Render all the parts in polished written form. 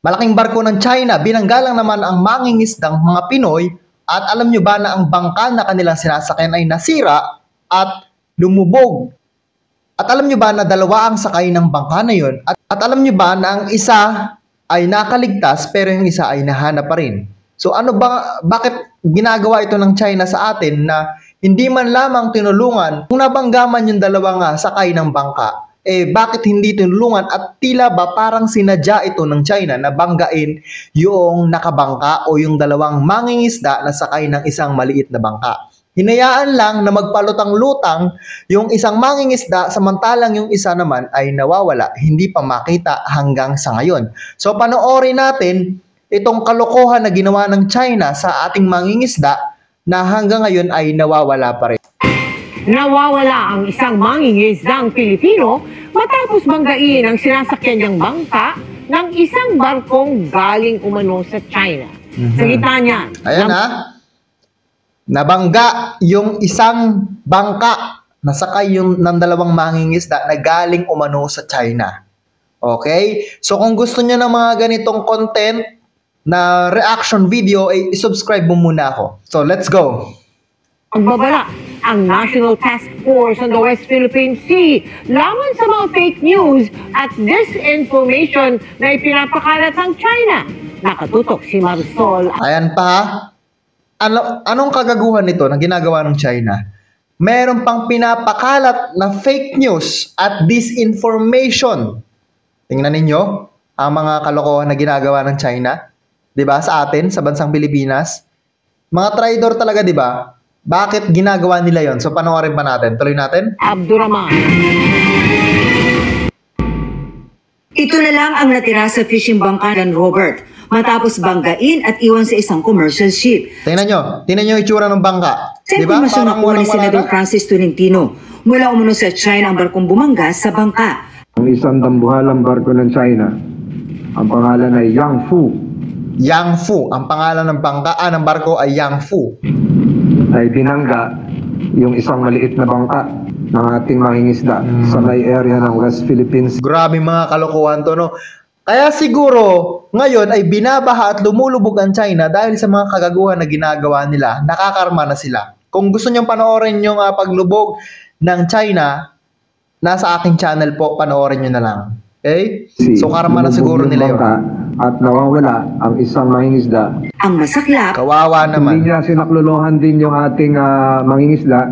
Malaking barko ng China, binanggalang naman ang mangingisdang mga Pinoy at alam nyo ba na ang bangka na kanilang sinasakyan ay nasira at lumubog? At alam nyo ba na dalawa ang sakay ng bangka na yun? At alam nyo ba na ang isa ay nakaligtas pero yung isa ay nahanap pa rin? So bakit ginagawa ito ng China sa atin na hindi man lamang tinulungan kung nabangga man yung dalawang sakay ng bangka? Bakit hindi tinulungan at tila ba parang sinadya ito ng China na banggain yung nakabangka o yung dalawang mangingisda na sakay ng isang maliit na bangka? Hinayaan lang na magpalutang-lutang yung isang mangingisda samantalang yung isa naman ay nawawala, hindi pa makita hanggang sa ngayon. So panoorin natin itong kalokohan na ginawa ng China sa ating mangingisda na hanggang ngayon ay nawawala pa rin. Nawawala ang isang mangingisdang Pilipino matapos banggain ang sinasakyan niyang bangka ng isang barkong galing umano sa China. Sa gitna niya. Ayan nabangga yung isang bangka na sakay yung ng dalawang mangingisda na galing umano sa China. Okay? So kung gusto niyo ng mga ganitong content na reaction video, i-subscribe mo muna ako. So let's go! Magbabala ang National Task Force on the West Philippine Sea laban sa mga fake news at disinformation na ipinapakalat ng China. Nakatutok si Marisol. Ayan pa. Anong kagaguhan nito na ginagawa ng China? Meron pang pinapakalat na fake news at disinformation. Tingnan ninyo ang mga kalokohan na ginagawa ng China. 'Di ba? Sa atin, sa bansang Pilipinas. Mga traidor talaga, 'di ba? Bakit ginagawa nila yon? So panoorin pa natin. Tuloy natin. Abdurrahman. Ito na lang ang natira sa fishing bangka ng Robert matapos banggain at iwan sa isang commercial ship. Tingnan nyo itsura ng bangka. Sa impormasyon na kuha ni Senador Francis Tolentino, mula umano sa China ang barkong bumangga sa bangka. Ang isang dambuhalang barko ng China, ang pangalan ay Yangfu. Yangfu, ang pangalan ng bangka ng barko ay Yangfu. Ay binangga yung isang maliit na bangka ng ating mangingisda sa may area ng West Philippines. Grabe mga kalokohan to, no? Kaya siguro ngayon ay binabaha at lumulubog ang China dahil sa mga kagaguhan na ginagawa nila. Nakakarma na sila. Kung gusto nyong panoorin yung paglubog ng China, nasa aking channel po, panoorin nyo na lang. Okay? So karma na siguro nila yun. At nawawala ang isang mangingisda. Ang masaklap, kawawa naman. Hindi niya sinaklolohan din yung ating mangingisda.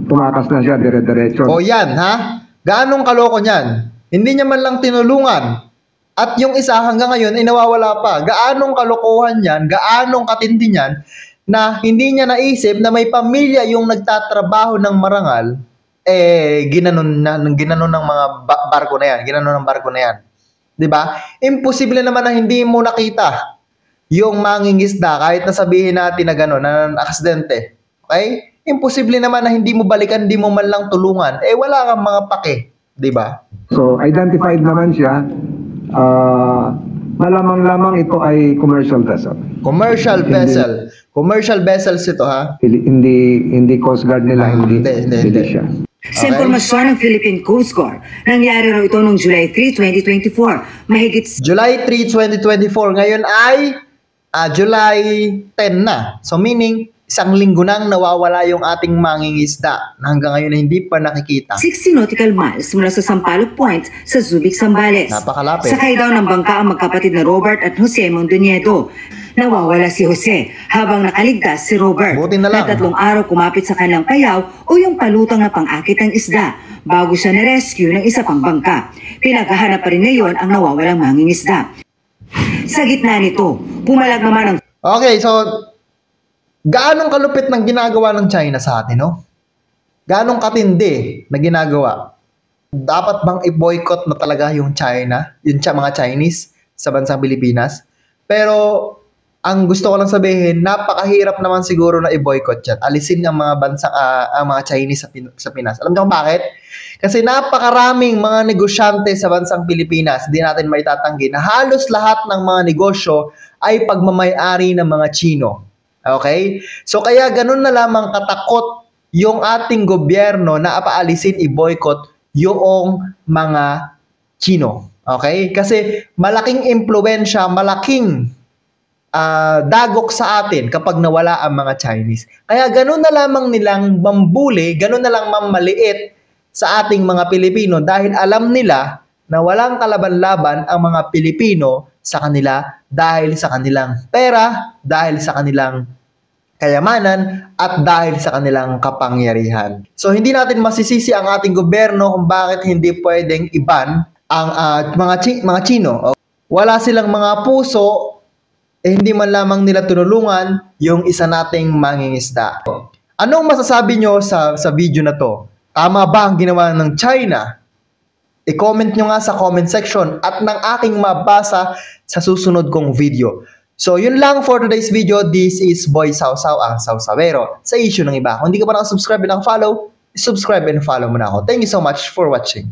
Tumakas na siya dire-diretso. O yan, ha? Gaanong kaloko niyan? Hindi niya man lang tinulungan. At yung isa hanggang ngayon ay nawawala pa. Gaanong kalokohan yan, gaanong katindi niyan, na hindi niya naisip na may pamilya yung nagtatrabaho ng marangal, ginanon ng mga barko na yan. Ginanon ng barko na yan. 'Di ba? Imposible naman na hindi mo nakita yung mangingisda kahit na sabihin natin na gano'n, na aksidente. Okay? Imposible naman na hindi mo balikan, hindi mo man lang tulungan. Wala kang mga pake, 'di ba? So, identified naman siya. Malamang-lamang ito ay commercial vessel. Commercial vessel. Commercial vessels ito, ha? Hindi Coast Guard nila, hindi siya. sa impormasyon ng Philippine Coast Guard, nangyari raw ito noong July 3, 2024. Mahigit July 3, 2024. Ngayon ay July 10 na. So meaning, isang linggo nang nawawala yung ating mangingisda na hanggang ngayon hindi pa nakikita. 60 nautical miles mula sa Sampaloc Point sa Subic, Zambales. Napakalapit. Sakay daw ng bangka ang magkapatid na Robert at Jose Mondoñedo. Nawawala si Jose habang nakaligtas si Robert. Buti na lang. Na 3 araw kumapit sa kanilang payaw o yung palutang na pang-akit ng isda bago siya na-rescue ng isa pang bangka. Pinaghahanap pa rin ngayon ang nawawalang mangingisda. Sa gitna nito, pumalag naman ang... Okay, so gaanong kalupit ng ginagawa ng China sa atin, no? Gaanong katindi na ginagawa? Dapat bang i-boycott na talaga yung China, yung mga Chinese sa bansang Pilipinas? Pero ang gusto ko lang sabihin, napakahirap naman siguro na i-boycott yan. Alisin ang mga ang mga Chinese sa Pinas. Alam niyo kung bakit? Kasi napakaraming mga negosyante sa bansang Pilipinas, hindi natin maitatanggi na halos lahat ng mga negosyo ay pagmamay-ari ng mga Chino. Okay? So kaya ganun na lamang katakot yung ating gobyerno na paalisin, i-boycott yung mga Chino. Okay? Kasi malaking impluwensya, malaking dagok sa atin kapag nawala ang mga Chinese. Kaya ganun na lamang nilang mambuli, ganun na lang mamaliit sa ating mga Pilipino dahil alam nila na walang kalaban-laban ang mga Pilipino sa kanila dahil sa kanilang pera, dahil sa kanilang kayamanan, at dahil sa kanilang kapangyarihan. So hindi natin masisisi ang ating gobyerno kung bakit hindi pwedeng iban ang mga Chino. Wala silang mga puso, hindi man lamang nila tinulungan yung isa nating mangingisda. Anong masasabi nyo sa video na to? Tama ba ang ginawa ng China? I-comment nyo nga sa comment section at ng aking mabasa sa susunod kong video. So, yun lang for today's video. This is Boy Sausaw, ang Sausawero, sa issue ng iba. Kung hindi ka pa nakasubscribe and follow, subscribe and follow mo na ako. Thank you so much for watching.